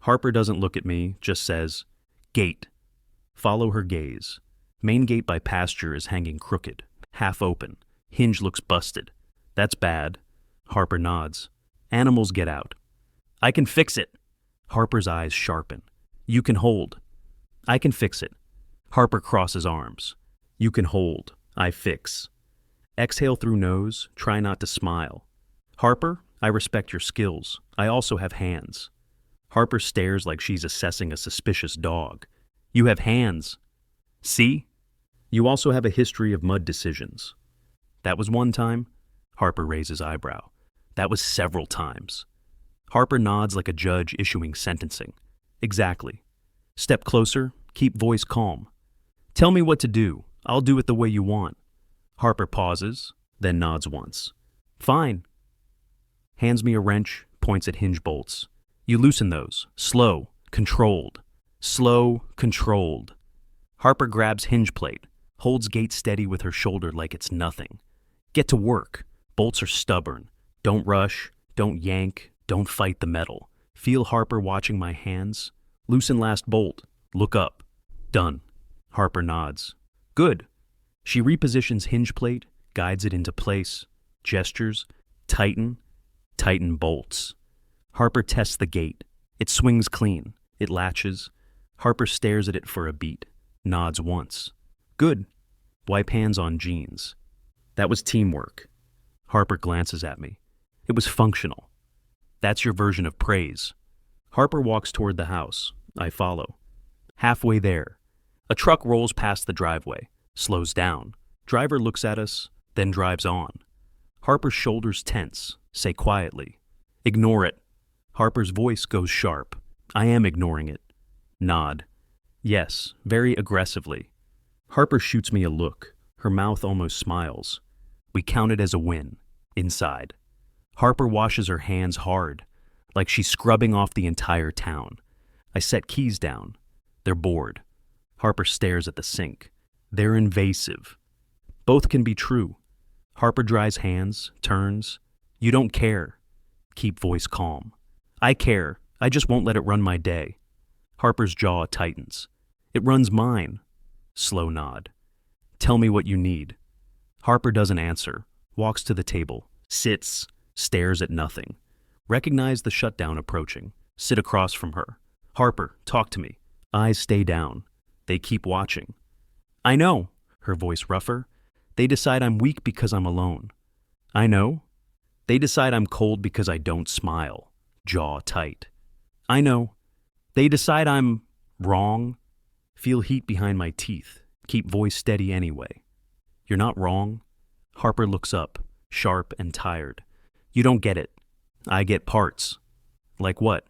Harper doesn't look at me, just says, Gate. Follow her gaze. Main gate by pasture is hanging crooked, half open. Hinge looks busted. That's bad. Harper nods. Animals get out. I can fix it. Harper's eyes sharpen. You can hold. I can fix it. Harper crosses arms. You can hold. I fix. Exhale through nose. Try not to smile. Harper, I respect your skills. I also have hands. Harper stares like she's assessing a suspicious dog. You have hands. See? You also have a history of mud decisions. That was one time? Harper raises eyebrow. That was several times. Harper nods like a judge issuing sentencing. Exactly. Step closer, keep voice calm. Tell me what to do. I'll do it the way you want. Harper pauses, then nods once. Fine. Hands me a wrench, points at hinge bolts. You loosen those. Slow, controlled. Slow, controlled. Harper grabs hinge plate, holds gate steady with her shoulder like it's nothing. Get to work. Bolts are stubborn. Don't rush, don't yank, don't fight the metal. Feel Harper watching my hands. Loosen last bolt. Look up. Done. Harper nods. Good. She repositions hinge plate, guides it into place, gestures, tighten, tighten bolts. Harper tests the gate. It swings clean. It latches. Harper stares at it for a beat, nods once. Good. Wipe hands on jeans. That was teamwork. Harper glances at me. It was functional. That's your version of praise. Harper walks toward the house. I follow. Halfway there, a truck rolls past the driveway, slows down. Driver looks at us, then drives on. Harper's shoulders tense, say quietly, "Ignore it." Harper's voice goes sharp. I am ignoring it. Nod. Yes, very aggressively. Harper shoots me a look. Her mouth almost smiles. We count it as a win. Inside. Harper washes her hands hard, like she's scrubbing off the entire town. I set keys down. They're bored. Harper stares at the sink. They're invasive. Both can be true. Harper dries hands, turns. You don't care. Keep voice calm. I care. I just won't let it run my day. Harper's jaw tightens. It runs mine. Slow nod. Tell me what you need. Harper doesn't answer. Walks to the table. Sits. Stares at nothing. Recognize the shutdown approaching. Sit across from her. Harper, talk to me. Eyes stay down. They keep watching. I know. Her voice rougher. They decide I'm weak because I'm alone. I know. They decide I'm cold because I don't smile. Jaw tight. I know. They decide I'm wrong. Feel heat behind my teeth. Keep voice steady anyway. You're not wrong. Harper looks up, sharp and tired. You don't get it. I get parts. Like what?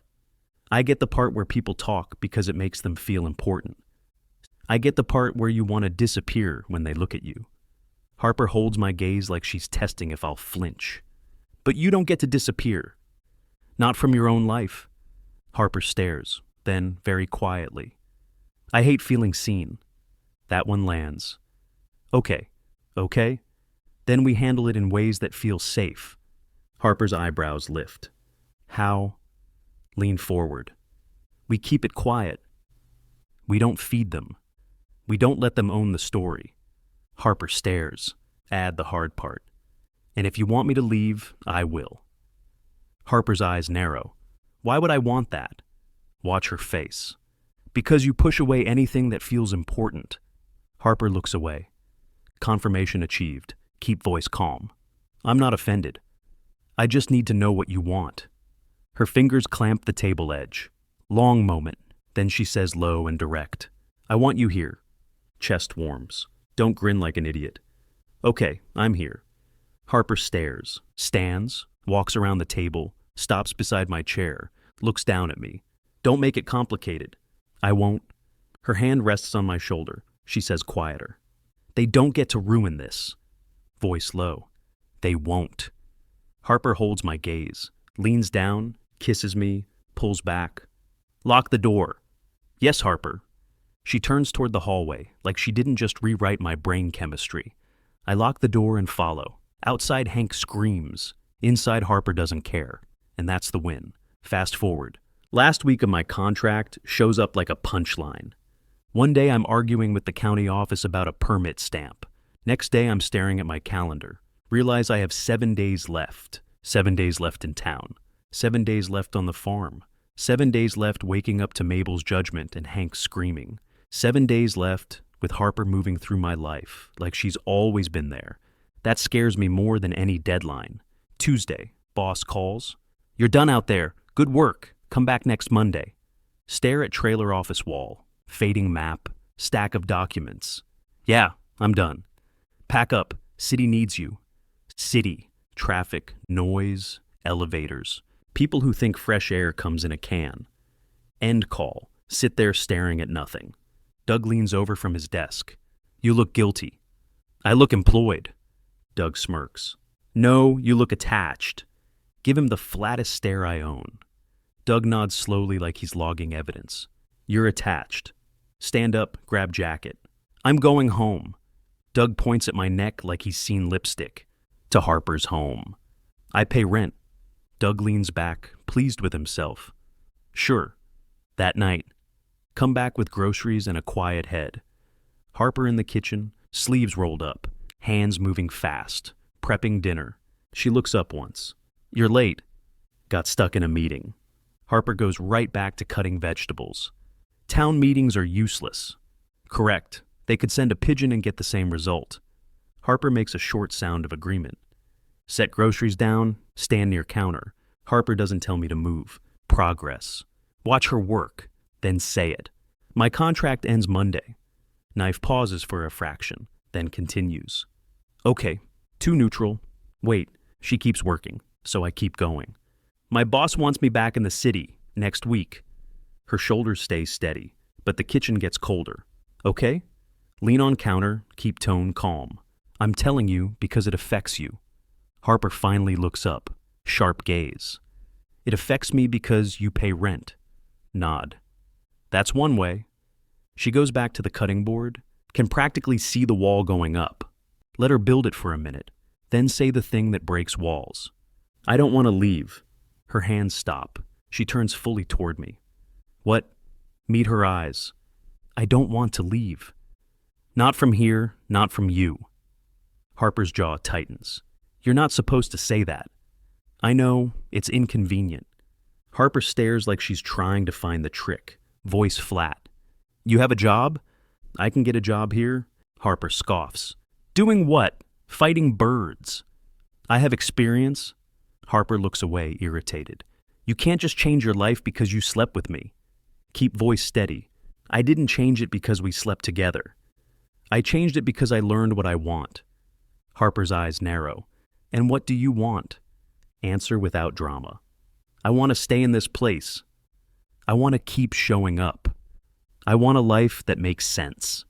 I get the part where people talk because it makes them feel important. I get the part where you want to disappear when they look at you. Harper holds my gaze like she's testing if I'll flinch. But you don't get to disappear. Not from your own life. Harper stares, then very quietly. I hate feeling seen. That one lands. Okay. Then we handle it in ways that feel safe. Harper's eyebrows lift. How? Lean forward. We keep it quiet. We don't feed them. We don't let them own the story. Harper stares. Add the hard part. And if you want me to leave, I will. Harper's eyes narrow. Why would I want that? Watch her face. Because you push away anything that feels important. Harper looks away. Confirmation achieved. Keep voice calm. I'm not offended. I just need to know what you want. Her fingers clamp the table edge. Long moment. Then she says low and direct. I want you here. Chest warms. Don't grin like an idiot. Okay, I'm here. Harper stares, stands, walks around the table, stops beside my chair, looks down at me. Don't make it complicated. I won't. Her hand rests on my shoulder. She says quieter. They don't get to ruin this. Voice low. They won't. Harper holds my gaze, leans down, kisses me, pulls back. Lock the door. Yes, Harper. She turns toward the hallway, like she didn't just rewrite my brain chemistry. I lock the door and follow. Outside, Hank screams. Inside, Harper doesn't care. And that's the win. Fast forward. Last week of my contract shows up like a punchline. One day I'm arguing with the county office about a permit stamp. Next day I'm staring at my calendar. Realize I have 7 days left. 7 days left in town. 7 days left on the farm. 7 days left waking up to Mabel's judgment and Hank screaming. 7 days left with Harper moving through my life like she's always been there. That scares me more than any deadline. Tuesday, boss calls. You're done out there. Good work. Come back next Monday. Stare at trailer office wall. Fading map. Stack of documents. Yeah, I'm done. Pack up. City needs you. City. Traffic. Noise. Elevators. People who think fresh air comes in a can. End call. Sit there staring at nothing. Doug leans over from his desk. You look guilty. I look employed. Doug smirks. No, you look attached. Give him the flattest stare I own. Doug nods slowly like he's logging evidence. You're attached. Stand up, grab jacket. I'm going home. Doug points at my neck like he's seen lipstick. To Harper's home. I pay rent. Doug leans back, pleased with himself. Sure. That night. Come back with groceries and a quiet head. Harper in the kitchen, sleeves rolled up, hands moving fast, prepping dinner. She looks up once. "You're late." "Got stuck in a meeting." Harper goes right back to cutting vegetables. "Town meetings are useless." "Correct. They could send a pigeon and get the same result." Harper makes a short sound of agreement. "Set groceries down, stand near counter." Harper doesn't tell me to move. Progress. Watch her work, then say it. "My contract ends Monday." Knife pauses for a fraction, then continues. "Okay, too neutral." "Wait," she keeps working, so I keep going. "My boss wants me back in the city, next week." Her shoulders stay steady, but the kitchen gets colder. "Okay?" Lean on counter, keep tone calm. "I'm telling you because it affects you." Harper finally looks up, sharp gaze. "It affects me because you pay rent." Nod. "That's one way." She goes back to the cutting board, can practically see the wall going up. Let her build it for a minute, then say the thing that breaks walls. "I don't want to leave." Her hands stop. She turns fully toward me. "What?" Meet her eyes. "I don't want to leave." "Not from here, not from you." Harper's jaw tightens. "You're not supposed to say that." "I know, it's inconvenient." Harper stares like she's trying to find the trick, voice flat. "You have a job?" "I can get a job here." Harper scoffs. "Doing what? Fighting birds." "I have experience." Harper looks away, irritated. "You can't just change your life because you slept with me." Keep voice steady. "I didn't change it because we slept together. I changed it because I learned what I want." Harper's eyes narrow. "And what do you want?" Answer without drama. "I want to stay in this place. I want to keep showing up. I want a life that makes sense."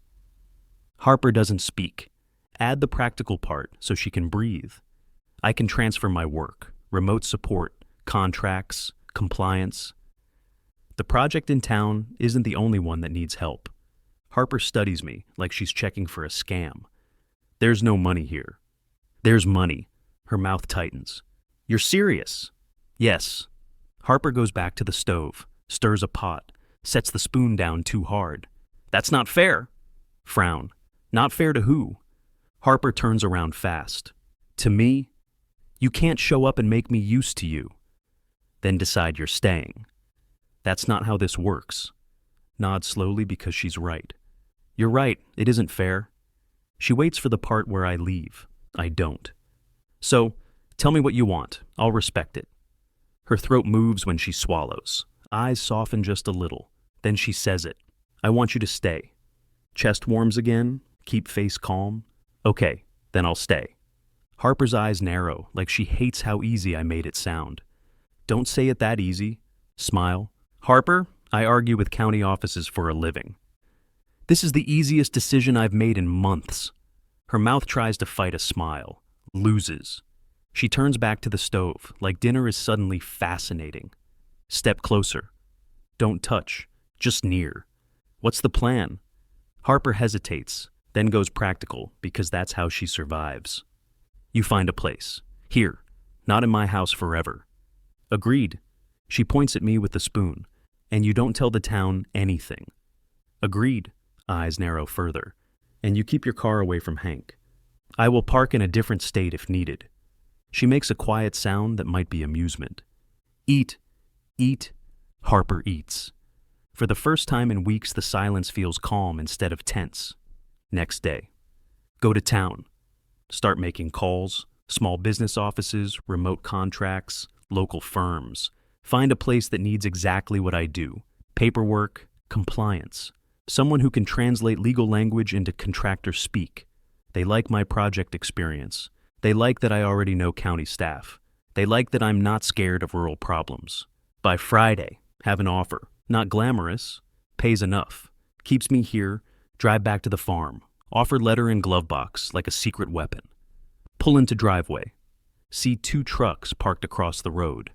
Harper doesn't speak. Add the practical part so she can breathe. "I can transfer my work, remote support, contracts, compliance." The project in town isn't the only one that needs help. Harper studies me like she's checking for a scam. "There's no money here." "There's money." Her mouth tightens. "You're serious?" "Yes." Harper goes back to the stove, stirs a pot, sets the spoon down too hard. "That's not fair." Frown. "Not fair to who?" Harper turns around fast. "To me? You can't show up and make me used to you. Then decide you're staying." "That's not how this works." Nod slowly because she's right. "You're right, it isn't fair." She waits for the part where I leave. I don't. "So, tell me what you want. I'll respect it." Her throat moves when she swallows. Eyes soften just a little. Then she says it. "I want you to stay." Chest warms again. Keep face calm. "Okay, then I'll stay." Harper's eyes narrow, like she hates how easy I made it sound. "Don't say it that easy." Smile. "Harper, I argue with county offices for a living. This is the easiest decision I've made in months." Her mouth tries to fight a smile. Loses. She turns back to the stove, like dinner is suddenly fascinating. "Step closer." "Don't touch. Just near." "What's the plan?" Harper hesitates, then goes practical, because that's how she survives. "You find a place. Here. Not in my house forever." "Agreed." She points at me with the spoon. "And you don't tell the town anything." "Agreed." Eyes narrow further. "And you keep your car away from Hank." "I will park in a different state if needed." She makes a quiet sound that might be amusement. "Eat. Eat." Harper eats. For the first time in weeks, the silence feels calm instead of tense. Next day. Go to town. Start making calls. Small business offices, remote contracts, local firms. Find a place that needs exactly what I do. Paperwork, compliance. Someone who can translate legal language into contractor speak. They like my project experience. They like that I already know county staff. They like that I'm not scared of rural problems. By Friday, have an offer. Not glamorous. Pays enough. Keeps me here. Drive back to the farm. Offer letter in glove box like a secret weapon. Pull into driveway. See 2 trucks parked across the road.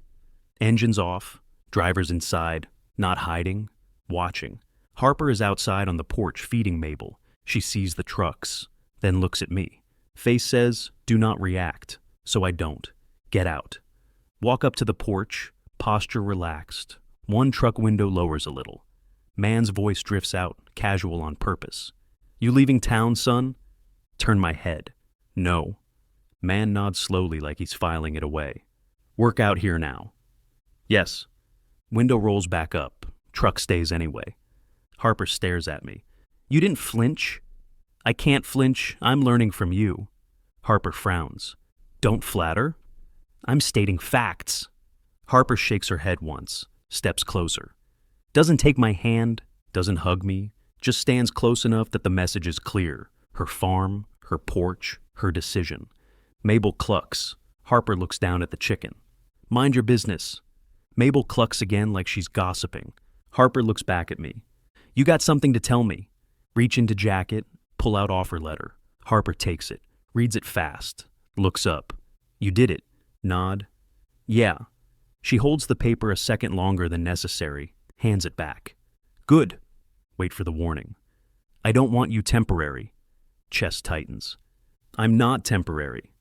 Engines off. Drivers inside. Not hiding. Watching. Harper is outside on the porch feeding Mabel. She sees the trucks. Then looks at me. Face says, "Do not react." So I don't. Get out. Walk up to the porch. Posture relaxed. One truck window lowers a little. Man's voice drifts out, casual on purpose. You leaving town, son? Turn my head. No. Man nods slowly like he's filing it away. Work out here now. Yes. Window rolls back up. Truck stays anyway. Harper stares at me. You didn't flinch? I can't flinch. I'm learning from you. Harper frowns. Don't flatter. I'm stating facts. Harper shakes her head once, steps closer. Doesn't take my hand, doesn't hug me, just stands close enough that the message is clear. Her farm, her porch, her decision. Mabel clucks. Harper looks down at the chicken. Mind your business. Mabel clucks again like she's gossiping. Harper looks back at me. You got something to tell me. Reach into jacket, pull out offer letter. Harper takes it, reads it fast, looks up. You did it. Nod. Yeah. She holds the paper a second longer than necessary, hands it back. Good. Wait for the warning. I don't want you temporary. Chest tightens. I'm not temporary.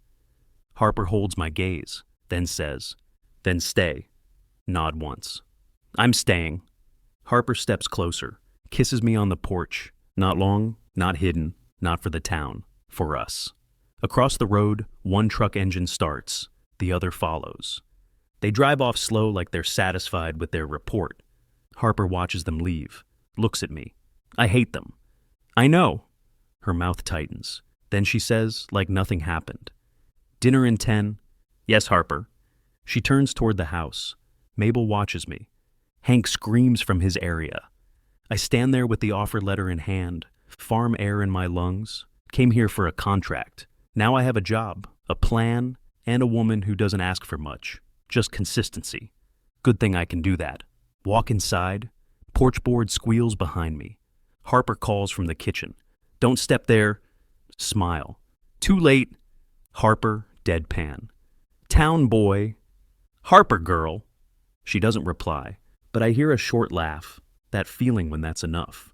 Harper holds my gaze, then says, then stay. Nod once. I'm staying. Harper steps closer, kisses me on the porch. Not long, not hidden, not for the town, for us. Across the road, one truck engine starts, the other follows. They drive off slow like they're satisfied with their report. Harper watches them leave, looks at me. I hate them. I know. Her mouth tightens. Then she says, like nothing happened. Dinner in 10? Yes, Harper. She turns toward the house. Mabel watches me. Hank screams from his area. I stand there with the offer letter in hand, farm air in my lungs. Came here for a contract. Now I have a job, a plan, and a woman who doesn't ask for much. Just consistency. Good thing I can do that. Walk inside. Porch board squeals behind me. Harper calls from the kitchen. Don't step there. Smile. Too late. Harper, deadpan. Town boy. Harper girl. She doesn't reply, but I hear a short laugh, that feeling when that's enough.